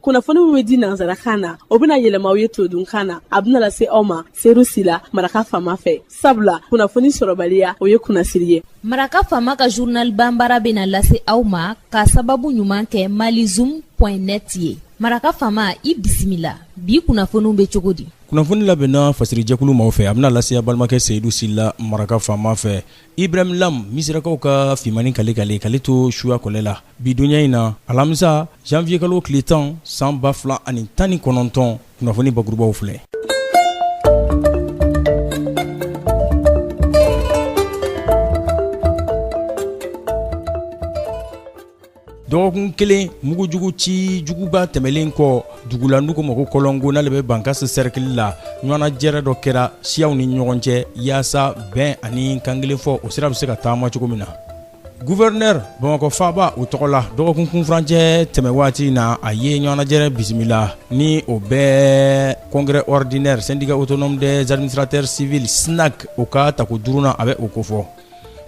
kunnafoni min bɛ di nanzarakan na o bɛna yɛlɛma aw ye todunkan na a bɛna lase aw ma seru sila maraka faama fɛ sabula kunnafoni sɔrɔbaliya o ye kunnasiri ye. maraka faama ka journal banbara bɛna lase aw ma ka sababu ɲuman kɛ malizoom.net ye. maraka faama i bisimila bi kunnafoniw bɛ cogo di. kunnafoni labɛnna fasirijɛkulu maaw fɛ a bɛna lase balimakɛ seyidu sila maraka faama fɛ. ibrahim lam misirakaw ka fimani kale to suya kɔlɛ la bi dunya in na alamisa janvier kalo tile 10 san 2019 kunnafoni bakurubaw filɛ. dɔgɔkun kelen mugujugu ci juguba tɛmɛlen kɔ dugula n'u ko ma ko kɔlɔngo n'ale bɛ bankasi cercle la ɲɔgɔnnajɛrɛ dɔ kɛra siyaw ni ɲɔgɔn cɛ yaasa bɛn ani kankelen fɔ o sira bɛ se ka taama cogo min na. gouverneur bamakɔ faaba o tɔgɔ la dɔgɔkun kunfurancɛ tɛmɛ waati na a ye ɲɔgɔnnajɛrɛ bisimila ni o bɛɛ congrès ordinaire syndicat autonome des administrateurs civils SNAC o ka tako duruna a bɛ o ko fɔ.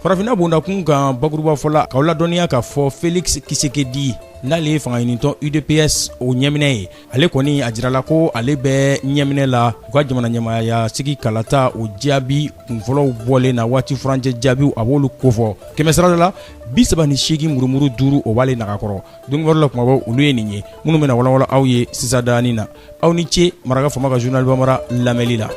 farafina bondakun kan bakuruba fɔla k'aw ladɔnniya k'a fɔ Félix Tshisekedi n'ale ye fangaɲinitɔn UDPS o ɲɛminɛ ye ale kɔni a jirala ko ale bɛ ɲɛminɛ la u ka jamana ɲɛmaaya sigi kalata o jaabi kunfɔlɔw bɔlen na waati furancɛ jaabiw a b'olu kofɔ kɛmɛsara la 38 murumuru 5 o b'ale nagakɔrɔ don wɛrɛ la kumabɔ olu ye nin ye minnu bɛna walawala aw ye sisadani na aw ni ce maraka faama ka journal bamara lamɛnli la.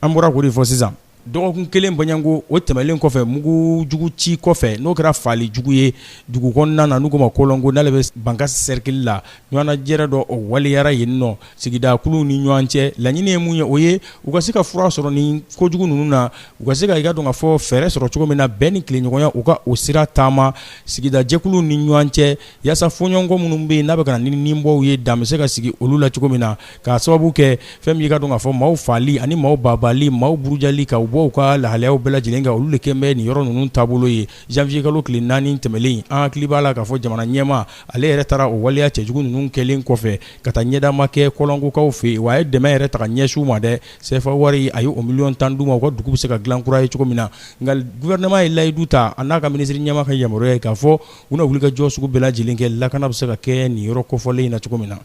an bɔra k'o de fɔ sisan dɔgɔkun kelen baɲango o tɛmɛlen kɔfɛ mugu jugu ci kɔfɛ n'o kɛra faali jugu ye dugu kɔnɔna na n'u ko ma kɔlɔngo n'ale bɛ bankasi cercle la ɲɔgɔnnajɛrɛ dɔ o waliyara yen nɔ sigidakuluw ni ɲɔgɔn cɛ laɲini ye mun ye o ye u ka se ka fura sɔrɔ ni kojugu ninnu na u ka se ka i ka dɔn ka fɔ fɛɛrɛ sɔrɔ cogo min na bɛn ni tileɲɔgɔnya u ka o sira taama sigidajɛkuluw ni ɲɔgɔn cɛ yaasa fɔɲɔgɔnkɔ minnu bɛ yen n'a bɛ ka na ni nimɔgɔw ye dan bɛ se ka sigi olu la cogo min na k'a sababu kɛ fɛn min i ka dɔn ka fɔ maaw faali ani maaw babali maaw burujali ka u ka lahalayaw bɛɛ lajɛlen kan olu de kɛn bɛ nin yɔrɔ ninnu taabolo ye janvier kalo tile 4 tɛmɛlen an hakili b'a la k'a fɔ jamana ɲɛma ale yɛrɛ taara o waleya cɛjugu ninnu kɛlen kɔfɛ ka taa ɲɛdama kɛ kɔlɔngokaw fɛ yen wa a ye dɛmɛ yɛrɛ ta ka ɲɛsiw ma dɛ CFA wari a ye o miliyɔn 10 d'u ma u ka dugu bɛ se ka dilan kura ye cogo min na nka gouvernement ye layidu ta a n'a ka minisiri ɲɛma ka yamaruya ye k'a fɔ u na wuli ka jɔ sugu bɛɛ lajɛlen kɛ lakana bɛ se ka kɛ nin yɔrɔ kɔfɔlen in na cogo min na.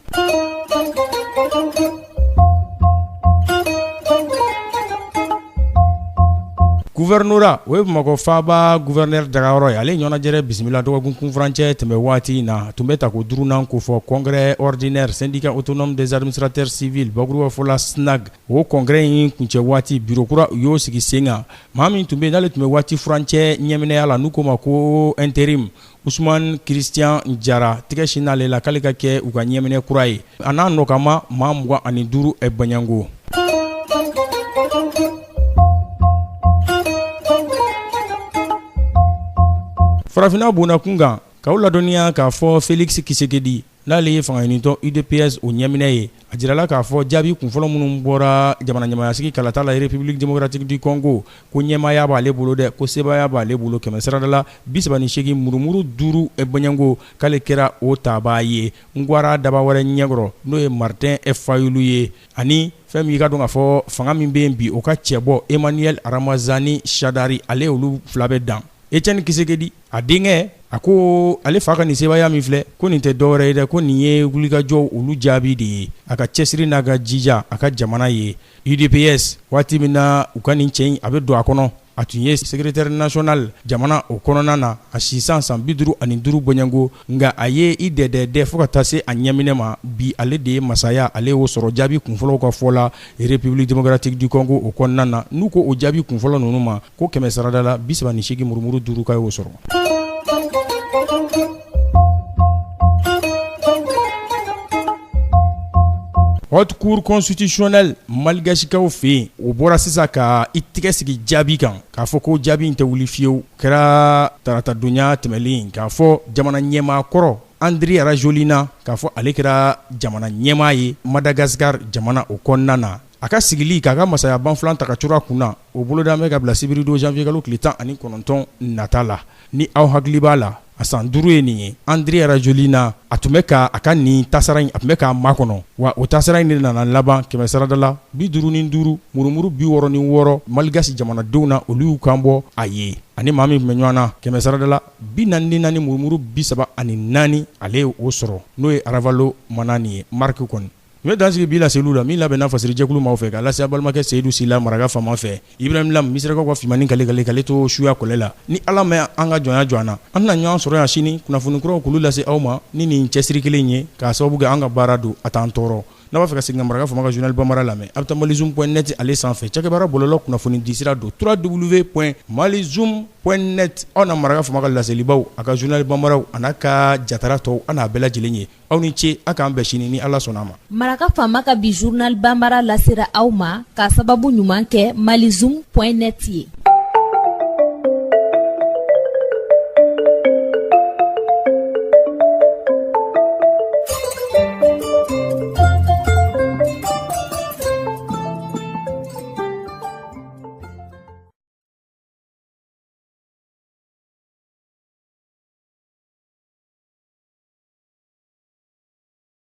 Gouvernora o ye Bamakɔ faaba gouverneur dagayɔrɔ ye ale ɲɔgɔnnajɛrɛ bisimila dɔgɔkun kunfurancɛ tɛmɛ waati na tun bɛ ta ko durunan ko fɔ congrès ordinaire syndicat autonome des administrateurs civils bakuruba fɔla SNAG o congrès in kuncɛ waati bureau kura u y'o sigi sen kan maa min tun bɛ n'ale tun bɛ waati furancɛ ɲɛminɛya la n'u ko ma ko intérim Ousmane Christian Jara tigɛ sin n'ale la k'ale ka kɛ u ka ɲɛminɛ kura ye a n'a nɔkama maa 25 baɲango. farafina bondakun kan k'aw ladɔnniya k'a fɔ Félix Tshisekedi n'ale ye fangaɲinitɔn UDPS o ɲɛminɛ ye a jirala k'a fɔ jaabi kunfɔlɔ minnu bɔra jamana ɲɛmayasigi kalata la République démocratique du Congo ko ɲɛmaya b'ale bolo dɛ ko sebaya b'ale bolo kɛmɛsarada la 38 murumuru 5 baɲango k'ale kɛra o taabaa ye ngwara daba wɛrɛ ɲɛkɔrɔ n'o ye Martin Fayulu ye ani fɛn min i ka dɔn k'a fɔ fanga min bɛ yen bi o ka cɛbɔ Emmanuel Ramazani Shadari ale olu fila bɛ dan Etienne Tshisekedi a denkɛ a ko ale fa ka nin sebaya min filɛ ko nin tɛ dɔwɛrɛ ye dɛ ko nin ye wulikajɔ olu jaabi de ye a ka cɛsiri n'a ka jija a ka jamana ye UDPS waati min na u ka nin cɛ in a bɛ don a kɔnɔ a tun ye secrétaire national jamana o kɔnɔna na a sisan san 55 baɲango nka a ye i dɛdɛ fo ka taa se a ɲɛminɛ ma bi ale de ye masaya ale y'o sɔrɔ jaabi kunfɔlɔw ka fɔ la République démocratique du Congo o kɔnɔna na n'u ko o jaabi kunfɔlɔ ninnu ma ko kɛmɛsarada la 38 murumuru 5 ka y'o sɔrɔ. Haute Cour constitutionnelle malgasikaw fɛ yen o bɔra sisan ka i tigɛ sigi jaabi kan k'a fɔ ko jaabi in tɛ wuli fiyewu kɛra taratadonya tɛmɛlen k'a fɔ jamana ɲɛmaa kɔrɔ Andry Rajoelina k'a fɔ ale kɛra jamana ɲɛmaa ye Madagascar jamana o kɔnɔna na a ka sigili k'a ka masaya banfilan ta ka curu a kunna o boloda bɛ ka bila sibiri don janvier kalo tile 19 nata la ni aw hakili b'a la a san 5 ye nin ye André Rajolina a tun bɛ ka a ka nin tasara in a tun bɛ k'a makɔnɔ wa o tasara in de nana laban 100 sarada la 55 murumuru 66 Malgache jamanadenw na olu y'u kan bɔ a ye ani maa min tun bɛ ɲɔgɔn na 100 sarada la 44 murumuru 34 ale ye o sɔrɔ n'o ye Aravalo Manani ye Mark kɔni n bɛ dansigi bi la seliw la min labɛnna fasiri jɛkulu maaw fɛ k'a lase a balimakɛ Seydou Sila maraka fama fɛ Ibrahim Lam misirakaw ka fimani kale to suya kɔlɛ la ni Ala ma an ka jɔnya jɔ an na an tɛna ɲɔgɔn sɔrɔ yan sini kunnafoni kuraw k'olu lase aw ma ni nin cɛsiri kelen ye k'a sababu kɛ an ka baara don a t'an tɔɔrɔ n'a b'a fɛ ka segin maraka fama ka journal Bambara lamɛn a bɛ taa malizoom.net ale sanfɛ cakɛbaara bɔlɔlɔ kunnafoni disira don www.malizoom.net aw na maraka fama ka laselibaw a ka journal Bambaraw a n'a ka jatara tɔw a n'a bɛɛ lajɛlen ye aw ni ce a k'an bɛn sini ni Ala sɔnna a ma. Maraka fama ka bi journal Bambara lasera aw ma k'a sababu ɲuman kɛ malizoom.net ye.